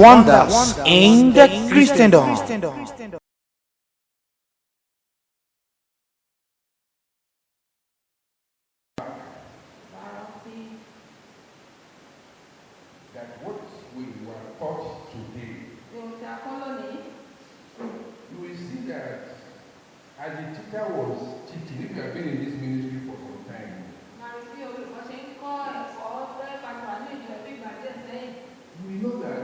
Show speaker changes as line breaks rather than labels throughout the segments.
wonders in the Christendom.
That what we were taught today, you will see that as the teacher was teaching, if you have been in this ministry for some time, you will know that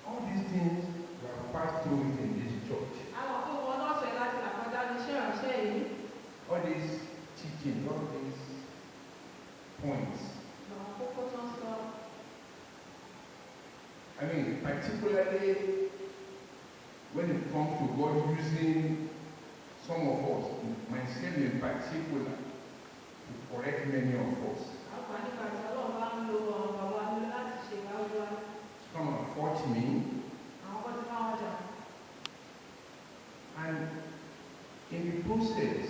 all these things were passed through in this church. All these teaching, all these points. I mean, particularly when it comes to God using some of us, myself in particular, to correct many of us. Come and fought me. And in the process,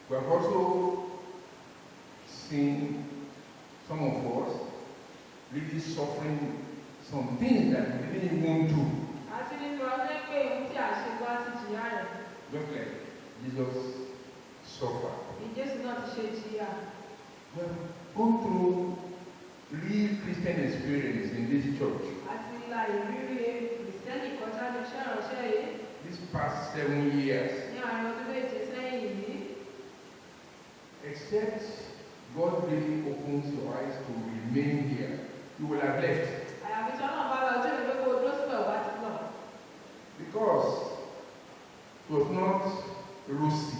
we have also seen some of us really suffering some things that we didn't even do. Just like Jesus suffered. We have gone through real Christian experience in this church. This past 7 years. Except God really opens your eyes to remain here, you will have left. Because it was not rosy.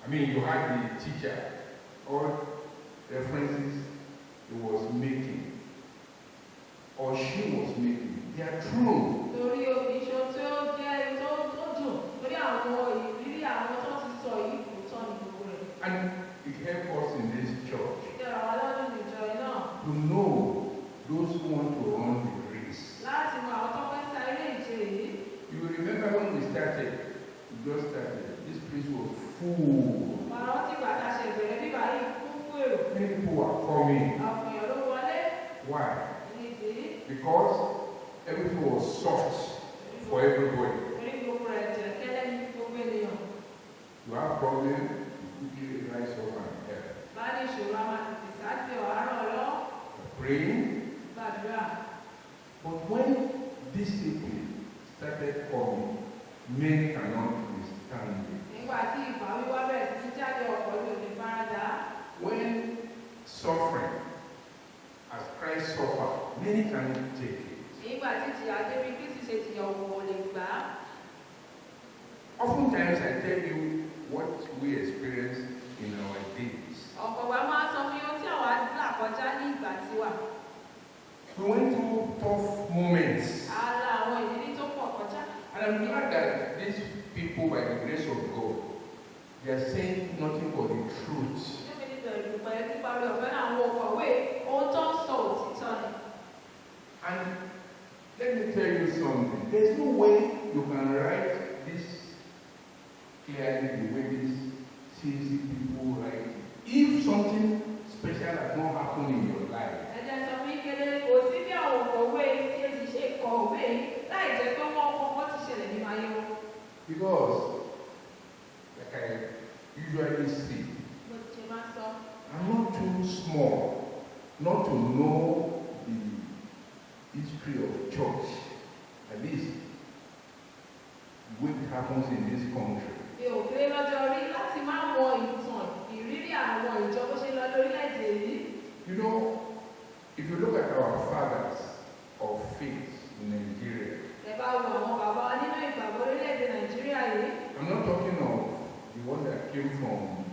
I mean, you had the teacher, all references he was making, or she was making, they are true. And it helps us in this church to know those who want to run the race. You will remember when we started, this place was full. Many people are coming. Why? Because everything was soft for everybody. You have problems, you quickly rise up and help. Praying. But when discipline started coming, men cannot withstand it. When suffering, as Christ suffered, many cannot take it. Oftentimes I tell you what we experience in our days. We went through tough moments. And I'm glad that these people, by the grace of God, they are saying nothing but the truth. And let me tell you something. There's no way you can write this clearly the way these CAC people write. If something special has not happened in your life, because, like I usually say, I'm not too small not to know the history of church, at least the way it happens in this country. You know, if you look at our fathers of faith in Nigeria, I'm not talking of the one that came from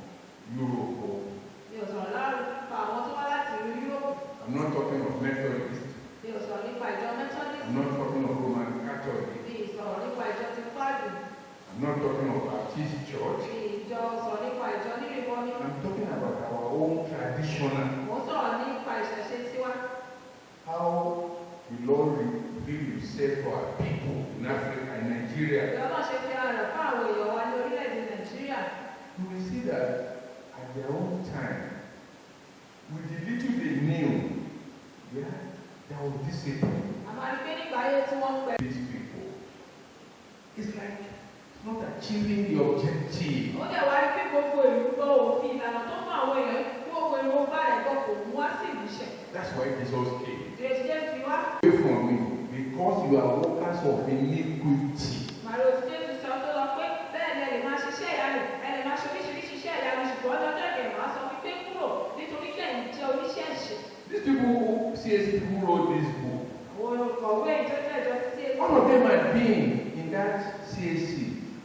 Europe. I'm not talking of Methodist. I'm not talking of Roman Catholic. I'm not talking of Baptist Church. I'm talking about our own traditional. How the Lord revealed himself to our people in Africa and Nigeria. You will see that at their own time, with the little they knew, yeah, There was discipline. These people. It's like not achieving the objective. That's why Jesus came. Away from me, because you are workers of iniquity. These people who CAC who wrote this book, one of them had been in that CAC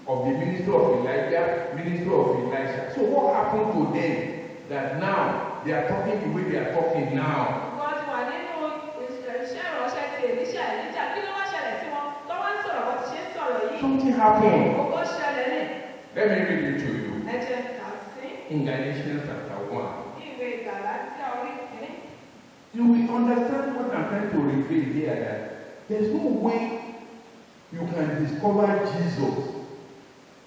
of the ministry of Elijah, ministry of Elisha. So what happened to them that now they are talking the way they are talking now? Something happened. Let me read it to you. In Galatians chapter 1. You will understand what I'm trying to reveal here, that there's no way you can discover Jesus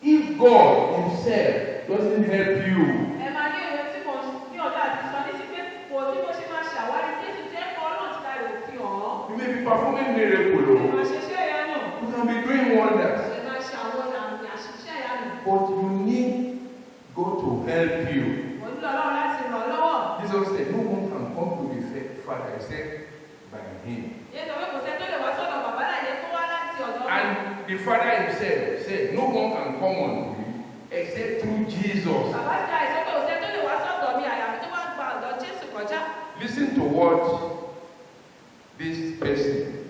if God Himself doesn't help you. You may be performing miracles, you can be doing wonders, but you need God to help you. Jesus said, no one can come to the Father except by Him. And the Father Himself said, no one can come unto me except through Jesus. Listen to what this person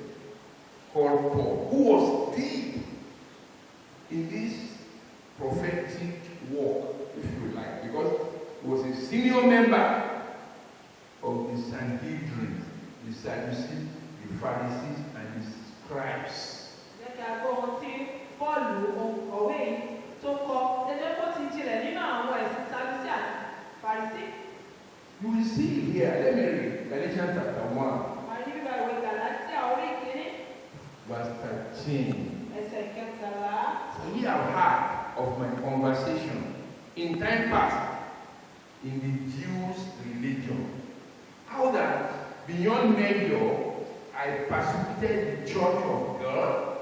called Paul, who was deep in this prophetic walk, if you like, because he was a senior member of the Sanhedrin, the Sadducees, the Pharisees, and the scribes. You will see here, let me read Galatians chapter 1, verse 13. For ye have heard of my conversation in time past in the Jews' religion, how that beyond measure I persecuted the church of God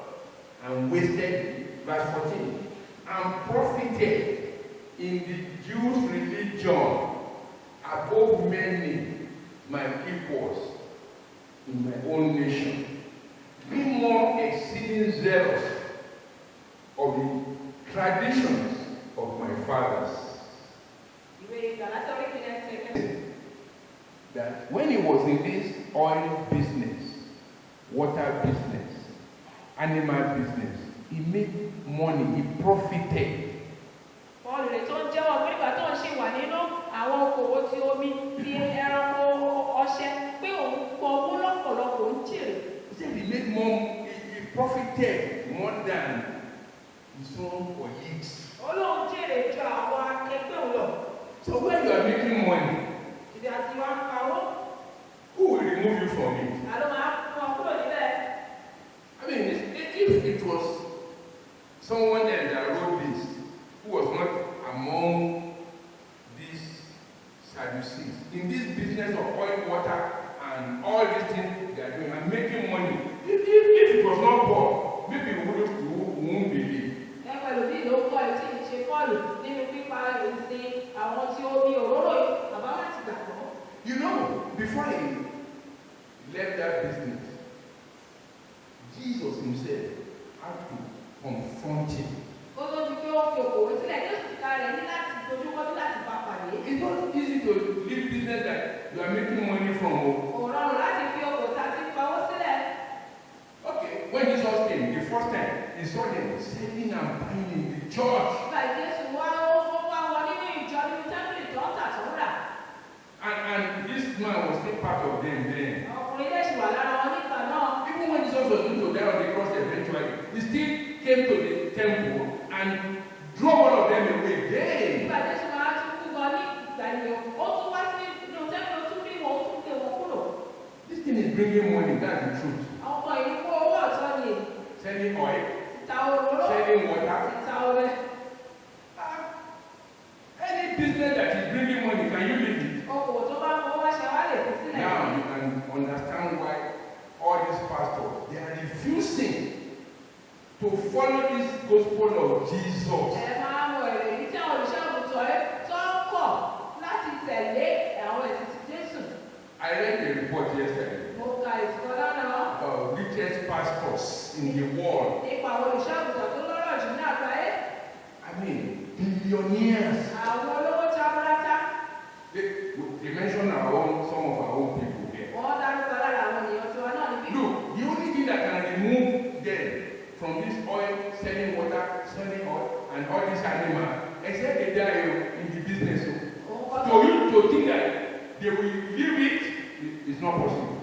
and wasted, verse 14, and profited in the Jews' religion above many my equals in my own nation, being more exceeding zealous of the traditions of my fathers. That when he was in this oil business, water business, animal business, he made money, he profited. He said he made more, he profited more than his own colleagues. So when you are making money, who will remove you from it? I mean, if it was someone else that wrote this, who was not among these Sadducees, in this business of oil, water, and all these things they are doing and making money, if it was not Paul, maybe you won't believe. You know, before he left that business, Jesus himself had to confront him. It's not easy to leave business that you are making money from. Okay, when Jesus came the first time, he saw them selling and buying in the church. And this man was still part of them then. Even when Jesus was going to die on the cross eventually, he still came to the temple and drove all of them away. Hey! This thing is bringing money, that's the truth. Selling oil, selling water. Any business that is bringing money, can you leave it? Now you can understand why to follow this gospel of Jesus. I read a report yesterday about richest pastors in the world. I mean, billionaires. They mentioned some of our own people here. Look, the only thing that can remove them from this oil, selling water, selling oil, and all this animal, except they die in the business. So you to think that they will leave it is not possible.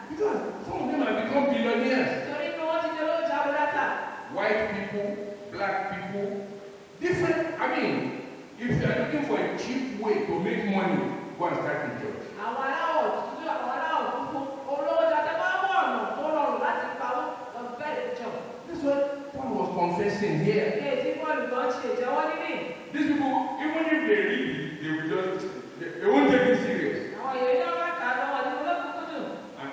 Because some of them have become billionaires. White people, black people, different. I mean, if you are looking for a cheap way to make money, go and start a church. That's what Paul was confessing here. These people, even if they read it, they will just, they won't take it serious.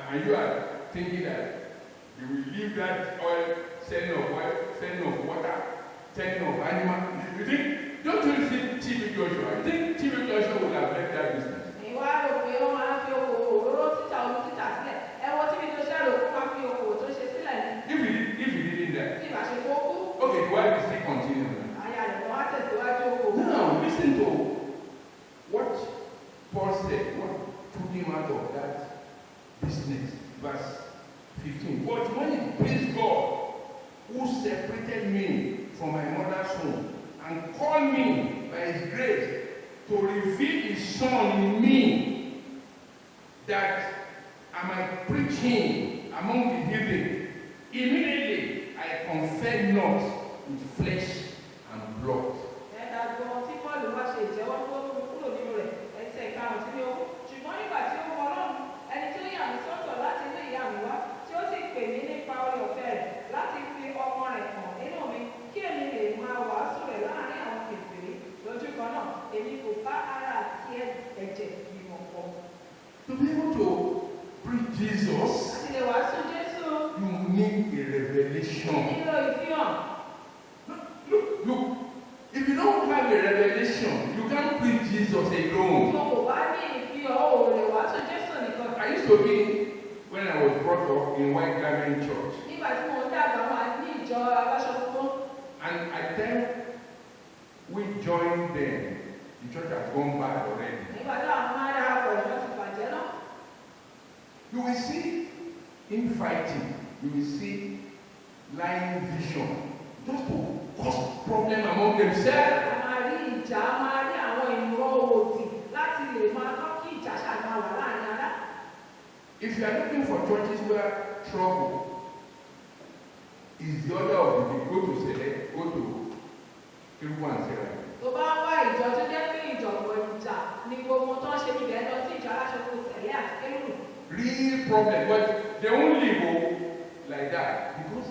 And you are thinking that you will leave that oil, selling of water, selling of animal. You think, don't you think TV Joshua? You think TV Joshua would have left that business? If he didn't that. Okay, why is he continuing? Now, listen to what Paul said, what took him out of that business. Verse 15. But when it pleased God, who separated me from my mother's womb and called me by his grace to reveal his Son in me, that I might preach him among the heathen, immediately I confess not with flesh and blood. To be able to preach Jesus, you need a revelation. Look, if you don't have a revelation, you can't preach Jesus alone. I used to be, when I was brought up in White Garment Church, and I tell we joined them, the church has gone bad already. You will see infighting, you will see lying vision, just to cause problem among themselves. If you are looking for churches where trouble is the order of the day, go to Select, go to Kirubu and Select. Real problem, but they only go like that because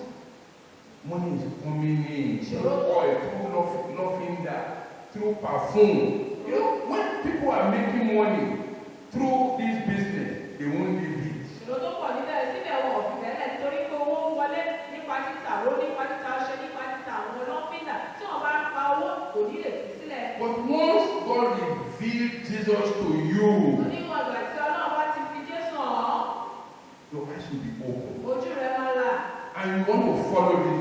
money is coming in through oil, through nothing that, through perfume. You know, when people are making money through this business, they won't leave it. But once God revealed Jesus to you, your eyes will be open. And you want to follow this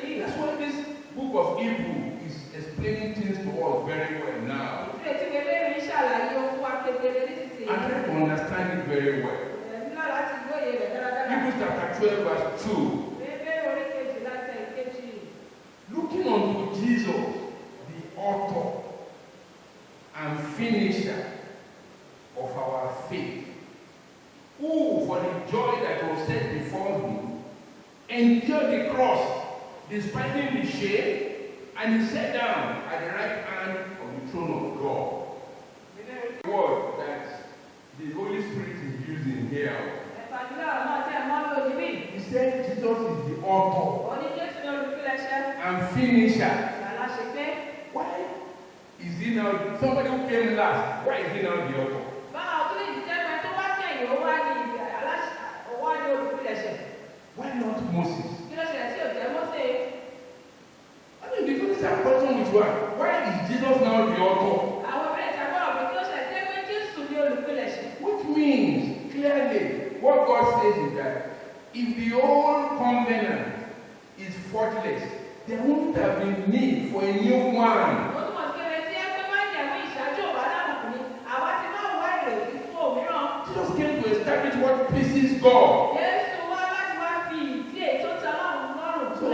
Jesus. That's why this book of Hebrew is explaining things to us very well now. And try to understand it very well. Hebrews chapter 12 verse 2. Looking unto Jesus, the author and finisher of our faith, who for the joy that was set before him endured the cross, despising the shame, and he sat down at the right hand of the throne of God. The word that the Holy Spirit is using here. He said Jesus is the author and finisher. Why is he now somebody who came last? Why is he now the author? Moses? I mean, because it's a question with one. Why is Jesus now the author? Which means, clearly, what God says is that if the old covenant is faultless, there won't have been need for a new one. Jesus came to establish what pleases God. So,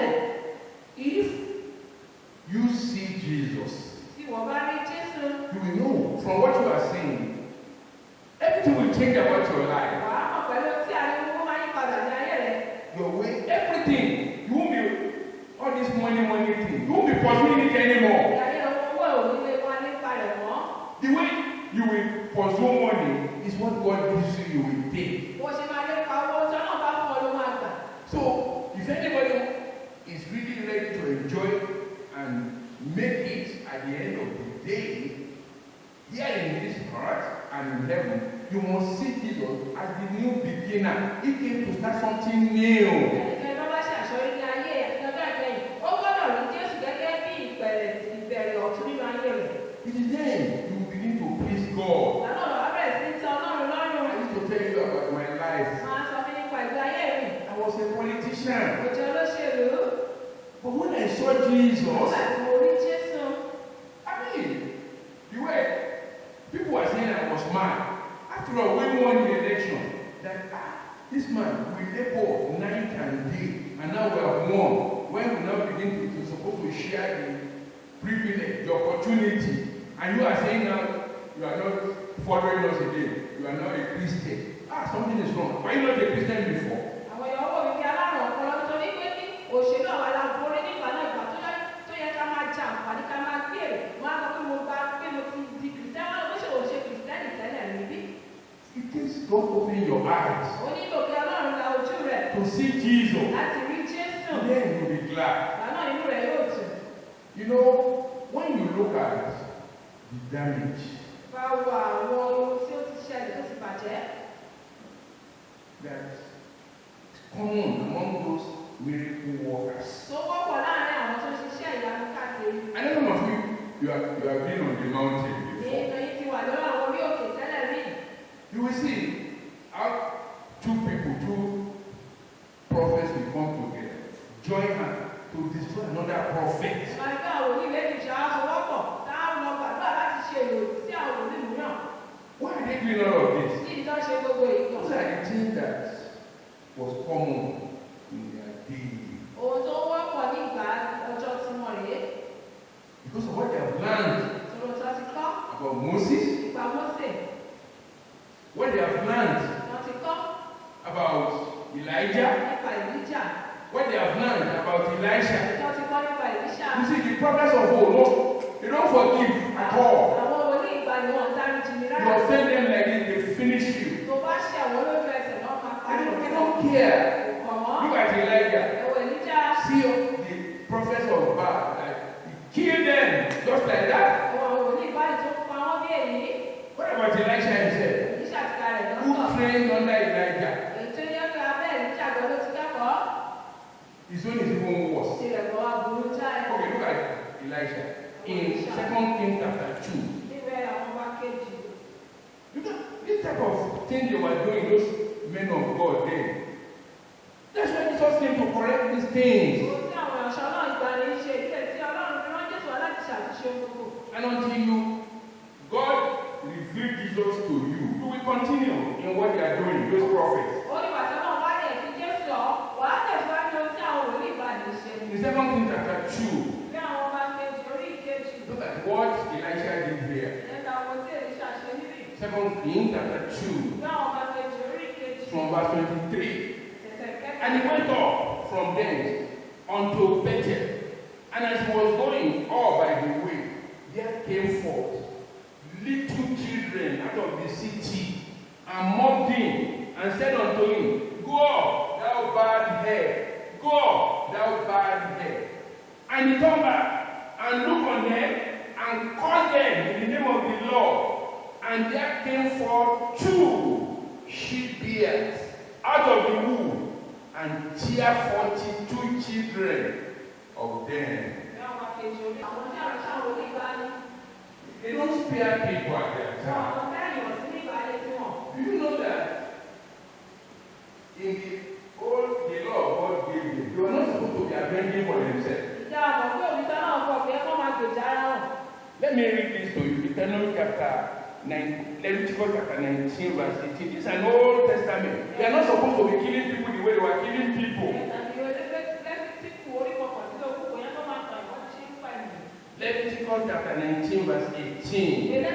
if you see Jesus, you will know from what you are saying, everything will change about your life. Your way, everything. You won't be all this money thing. You won't be pursuing it anymore. The way you will pursue money is what God gives you, you will take. So, if anybody is really ready to enjoy and make it at the end of the day, here in this earth and in heaven, you must see Jesus as the new beginner. He came to start something new. It is then you will begin to please God. I used to tell you about my life. I was a politician. But when I saw Jesus, I mean, people were saying I was mad. After all, when we won the election, that this man will labor night and day, and now we have won. When we now begin to supposed to share the privilege, the opportunity, and you are saying now you are not following us again, you are now a Christian. Something is wrong. Were you not a Christian before? It takes God opening your eyes to see Jesus. Then you'll be glad. You know, when you look at the damage that's common among those miracle workers. I don't know if you have been on the mountain before. You will see how two prophets will come together, join hands to destroy another prophet. Why are they doing all of this? Those are the things that was common in their day. Because of what they have learned about Moses, what they have learned about Elijah, what they have learned about Elisha. You see, the prophets of old, they don't forgive at all. You offend them like this, they finish you. They don't care. Look at Elijah. See the prophets of Baal, like, he killed them just like that. What about Elisha himself? Who trained under Elijah? His own is even worse. Okay, look at Elisha. In 2 Kings chapter 2. Look at this type of thing they were doing, those men of God then. That's why Jesus came to correct these things. And until God revealed Jesus to you, you will continue in what they are doing, those prophets. In 2 Kings chapter 2, look at what Elisha did here. 2 Kings chapter 2, from verse 23. And he went up from thence unto Bethel, and as he was going all by the way, there came forth little children out of the city, and mocked him, and said unto him, Go up, thou bad head, go up, thou bad head. And he turned back, and looked on them, and called them in the name of the Lord. And there came forth 2 she-bears out of the wood, and tear 42 children of them. They don't spare people at their time. Do you know that in the law God gave them, they were not supposed to be avenging for themselves? Let me read this to you. Deuteronomy chapter 9, Leviticus chapter 19, verse 18. This is an Old Testament. They are not supposed to be killing people the way they were killing people. Leviticus chapter 19, verse 18.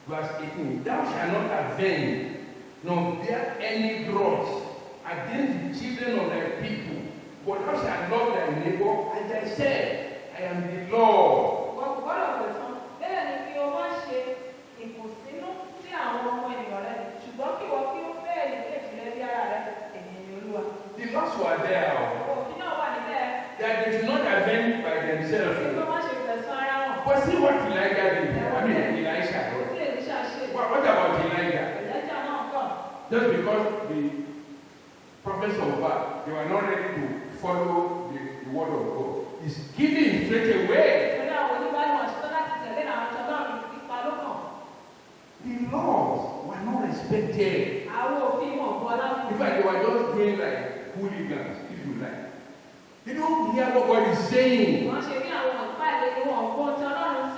Verse 18. Thou shalt not avenge, nor bear any grudge against the children of thy people, but thou shalt love thy neighbor as thyself. I am the Lord. The laws were there. That they should not avenge by themselves. But see what Elijah did. Elisha. What about Elijah? Just because the prophets of God, they were not ready to follow the word of God. He's killing straight away. The laws were not respected. In fact, they were just doing like hooligans, if you like. They don't hear what God is saying.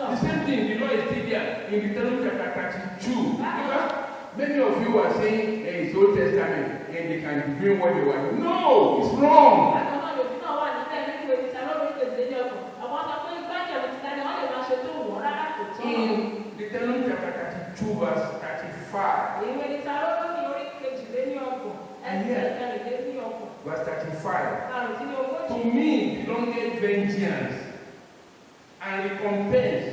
The same thing, the law is still there in Deuteronomy chapter 32. Because many of you are saying it's Old Testament and they can be doing what they want. No, it's wrong. In Deuteronomy chapter 32, verse 35. And here, verse 35. To me belongeth vengeance and recompense.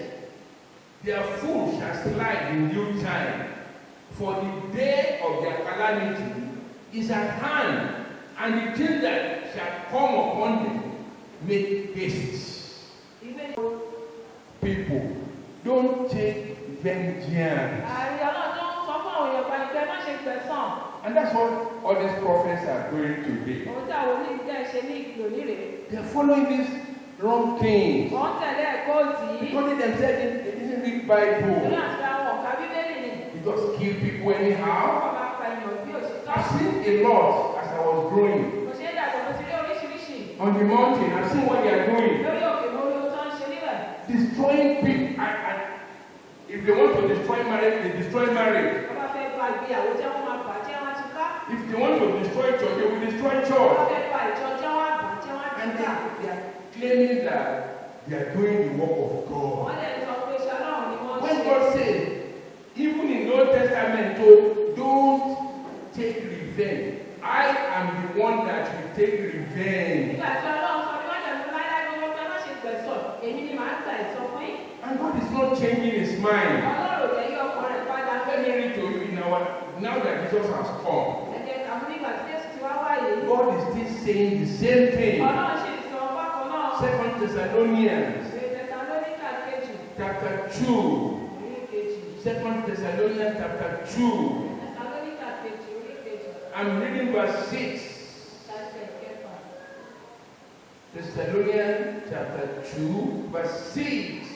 Their food shall slide in due time. For the day of their calamity is at hand, and the thing that shall come upon them make haste. People, don't take vengeance. And that's what all these prophets are doing today. They are following this wrong thing. Because themselves they didn't read Bible. They just kill people anyhow. I've seen a lot as I was growing. On the mountain, I've seen what they are doing. Destroying people. If they want to destroy marriage, they destroy marriage. If they want to destroy church, they will destroy church. And they are claiming that they are doing the work of God. When God says, even in the Old Testament, don't take revenge. I am the one that will take revenge. And God is not changing his mind. Let me read to you now that Jesus has come. God is still saying the same thing. 2 Thessalonians chapter 2. 2 Thessalonians chapter 2. I'm reading verse 6. Thessalonians chapter 2, verse 6.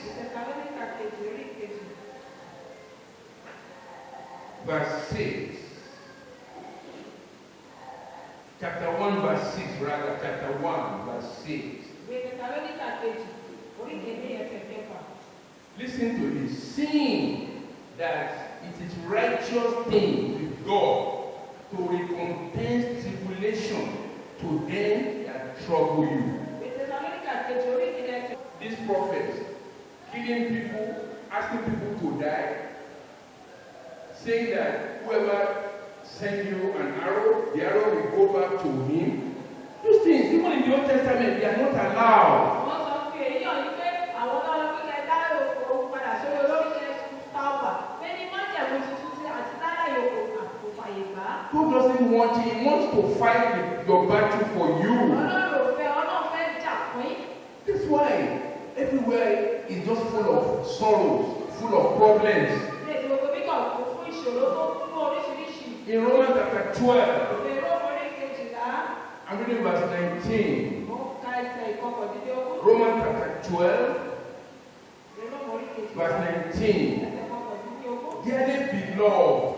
Verse 6. Chapter 1, verse 6, rather. Chapter 1, verse 6. Listen to this. Seeing that it is righteous thing with God to recompense tribulation to them that trouble you. These prophets, killing people, asking people to die, saying that whoever sends you an arrow, the arrow will go back to him. Those things, even in the Old Testament, they are not allowed. God doesn't want it. He wants to fight your battle for you. That's why everywhere is just full of sorrows, full of problems. In Romans chapter 12. I'm reading verse 19. Romans chapter 12, verse 19. Dearly beloved,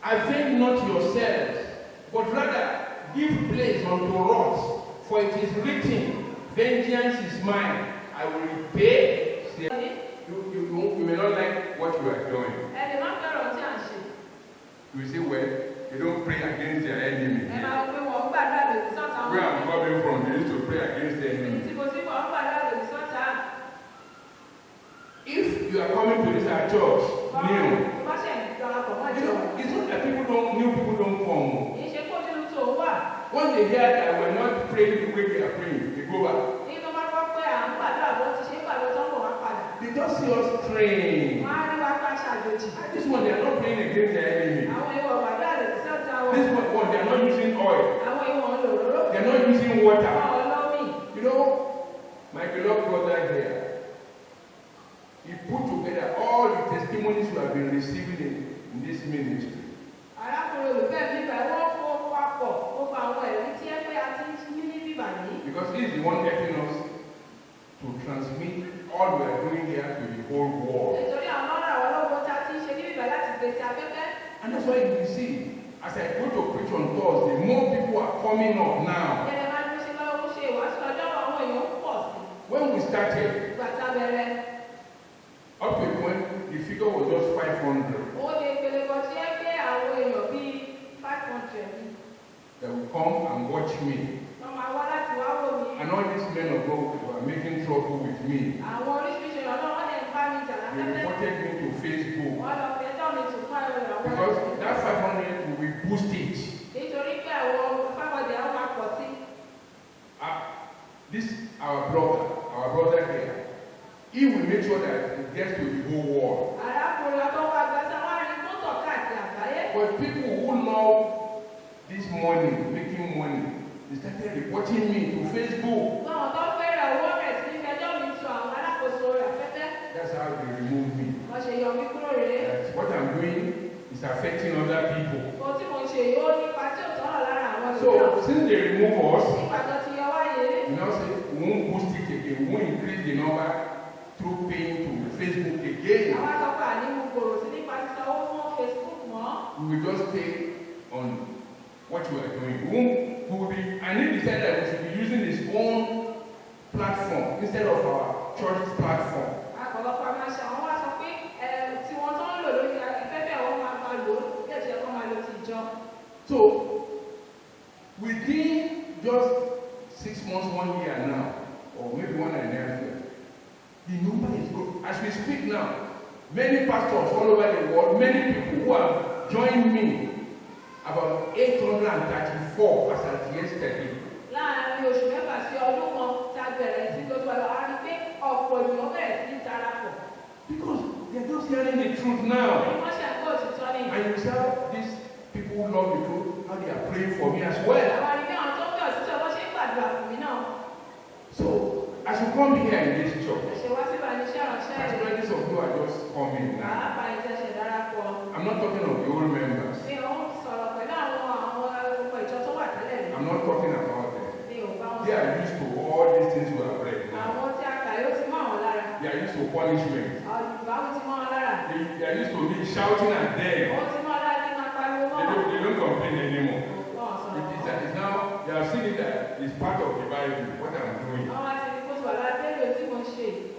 avenge not yourselves, but rather give place unto wrath, for it is written, vengeance is mine, I will repay. You may not like what you are doing. You say, well, you don't pray against their enemy. Where I'm coming from, they used to pray against their enemy. If you are coming to this church, new, it's not that new people don't come. When they hear that we're not praying the way they are praying, they go back. They just see us praying. This one, they are not praying against their enemy. This one, they are not using oil. They are not using water. You know, my beloved brother here, he put together all the testimonies we have been receiving in this ministry. Because he is the one helping us to transmit all we are doing here to the whole world. And that's why you see, as I go to preach on Thursday, more people are coming up now. When we started, up to when the figure was just 500. They will come and watch me. And all these men of God were making trouble with me. They reported me to Facebook. Because that 500 will be boosted. This our brother here, he will make sure that it gets to the whole world. But people who love this money, making money, they started reporting me to Facebook. That's how they remove me. That's what I'm doing is affecting other people. So since they remove us, you know, say we won't boost it again, we won't increase the number through paying to Facebook again. We will just stay on what we are doing. And he decided that we should be using his own platform instead of our church's platform. So, within just 6 months, 1 year now, or maybe 1.5 years, the number is good. As we speak now, many pastors all over the world, many people who have joined me, about 834 as at yesterday. Because they're just hearing the truth now. And you see these people who love the truth, how they are praying for me as well. So, as you come here in this church, as many of you are just coming now. I'm not talking of the old members. I'm not talking about them. They are used to all these things we have read now. They are used to punishment. They are used to me shouting at them. They don't complain anymore. It's now, they have seen it that it's part of the Bible, what I'm doing.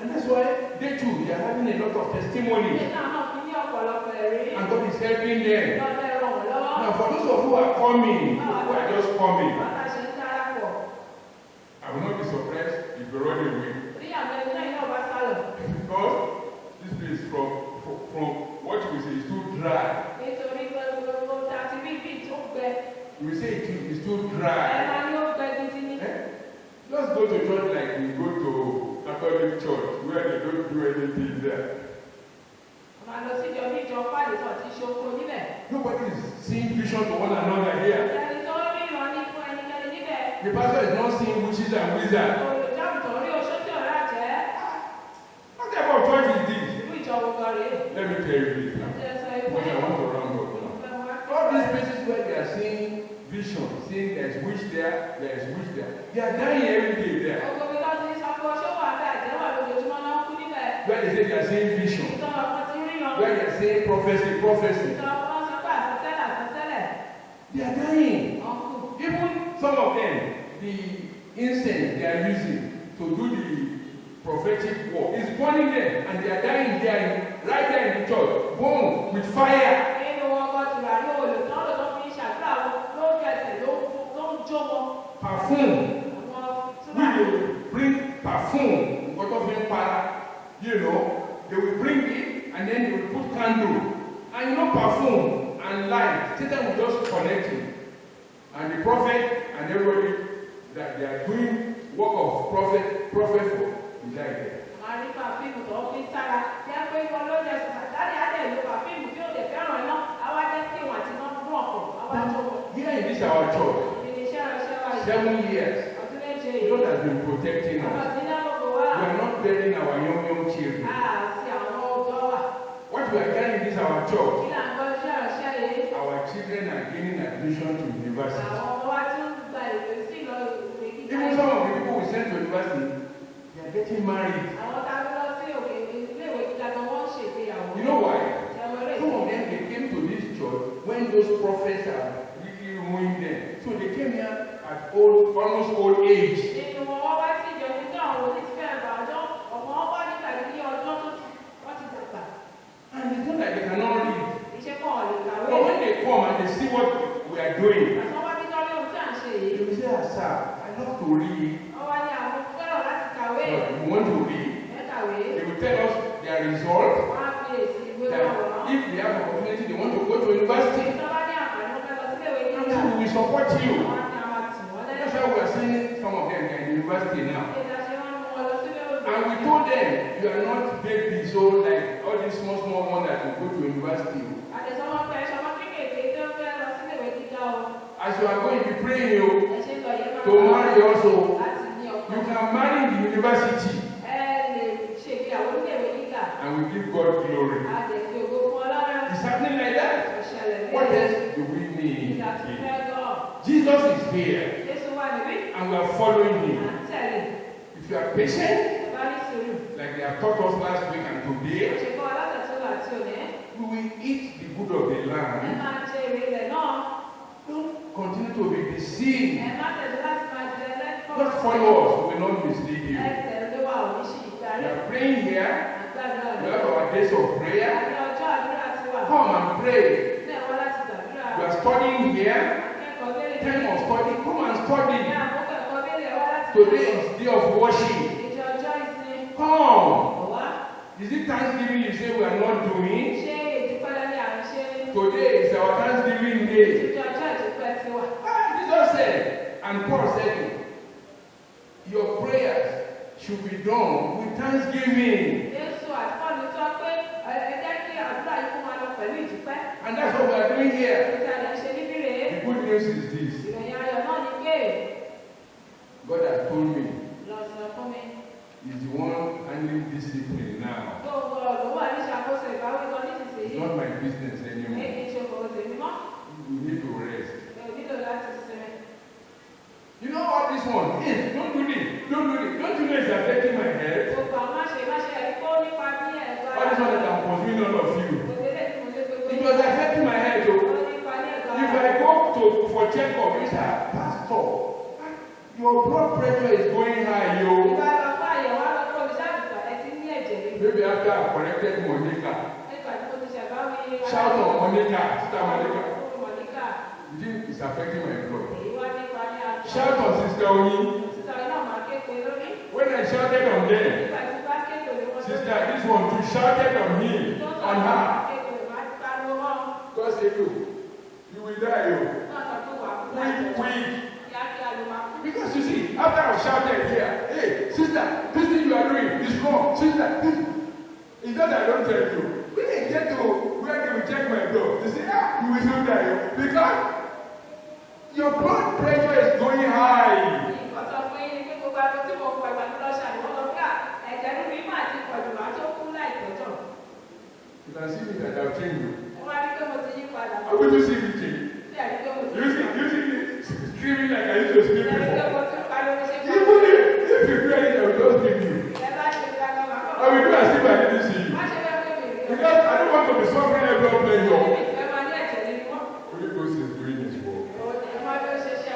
And that's why they too, they are having a lot of testimony. And God is helping them. Now for those of you who are coming, who are just coming, I will not be surprised if you run away. Because this place from what we say is too dry. We say it is too dry. Just go to church like we go to Catholic church where they don't do anything there. Nobody is seeing vision to one another here. The pastor is not seeing witches and wizards. What type of church is this? Let me tell you this now. Because I want to round up now. All these places where they vision, saying there's witch there, there's witch there. They are dying every day there. Where they say they are saying vision, where they are saying prophecy. They are dying. Even some of them, the incense they are using to do the prophetic work is burning them, and they are dying there, right there in the church, burned with fire. Perfume. We will bring perfume, you know, they will bring it and then they will put candle. And you know, perfume and light, Satan will just connect it. And the prophet and everybody that they are doing work of prophet for is like that. Here in this our church, 7 years, God has been protecting us. We are not burying our young children. What we are getting in this our church, our children are gaining admission to university. Even some of the people we sent to university, they are getting married. You know why? Some of them, they came to this church when those prophets are really ruining them. So they came here at almost old age. And it's not like they cannot read. But when they come and they see what we are doing, they will say, sir, I love to read. But you want to read? They will tell us their result. That if they have an opportunity, they want to go to university. And we will support you. That's why we are seeing some of them in university now. And we told them, you are not baby, so like all these small ones that will go to university. As you are going to be praying to marry also, you can marry in the university. And we give God glory. It's happening like that. What else do we need? Jesus is here. And we are following him. If you are patient, like they have taught us last week and today, we will eat the good of the land. Don't continue to be deceived. Just follow us, we will not mislead you. We are praying here. We have our days of prayer. Come and pray. We are studying here. Time of study. Come and study. Today is day of worship. Come. Is it Thanksgiving you say we are not doing? Today is our Thanksgiving day. Jesus said, and Paul said, your prayers should be done with thanksgiving. And that's what we are doing here. The good news is this. God has told me he's the one handling discipline now. It's not my business anymore. You need to rest. You know what this one is? Don't do this. Don't do this. Don't you know it's affecting my health? What is one that I'm pursuing all of you? It was affecting my health. If I go for checkup, it's a pastor. Your blood pressure is going high, yo. Maybe after I corrected Monica. Shout on Monica. Sister Monica. You think it's affecting my blood? Shout on Sister Oni. When I shouted on them, Sister, this one too shouted on me, on her. God said, you will die, yo. Quick. Because you see, after I shouted here, hey, sister, this thing you are doing is wrong. Sister, this. It's not that I don't tell you. When they get to where they will check my blood, they say, you will still die. Because your blood pressure is going high. You can see me that I've changed you. I'm going to see you change. You see it? screaming like I used to scream before. Even if you do anything, I will just give you. I will do as if I didn't see you. Because I don't want to be suffering every pleasure. Holy Ghost is doing his work. We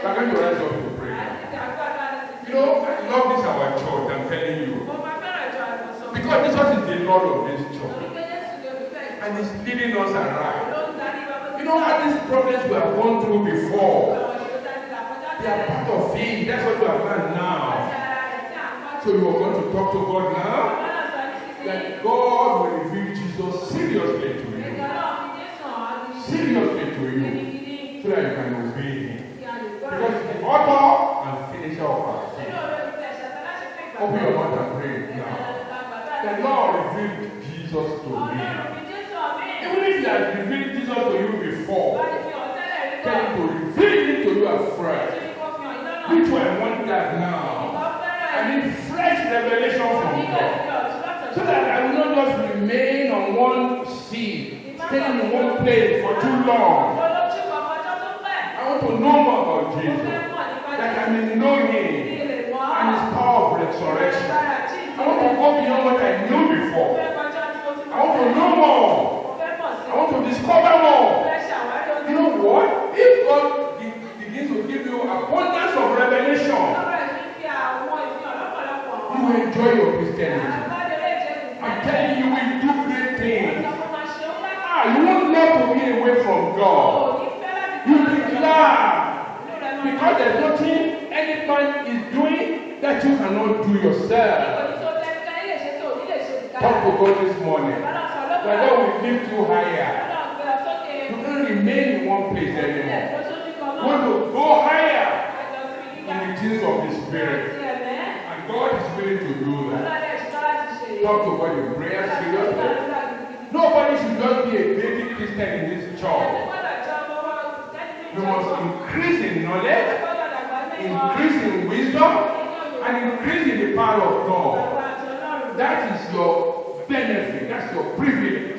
are going to rise up to pray. You know, I love this our church, I'm telling you. Because Jesus is the Lord of this church. And he's leading us around. You know all these problems we have gone through before. They are part of it. That's what we have done now. So you are going to talk to God now. That God will reveal Jesus seriously to you. Seriously to you. So that you can obey him. Because he's the author and finisher of our faith. Open your mouth and pray now. The Lord revealed Jesus to me. Even if he has revealed Jesus to you before, tell him to reveal it to you afresh. Which one want that now? I need fresh revelation from God. So that I will not just remain on one seat, staying in one place for too long. I want to know more about Jesus. That I may know him and his power of resurrection. I want to go beyond what I knew before. I want to know more. I want to discover more. You know what? If God begins to give you abundance of revelation, you will enjoy your Christianity. I'm telling you, you will do great things. You won't love to be away from God. You'll be glad. Because there's nothing any man is doing that you cannot do yourself. Talk to God this morning. That God will lift you higher. You can't remain in one place anymore. You want to go higher in the things of the Spirit. And God is willing to do that. Talk to God in prayer seriously. Nobody should just be a baby Christian in this church. You must increase in knowledge, increase in wisdom, and increase in the power of God. That is your benefit. That's your privilege.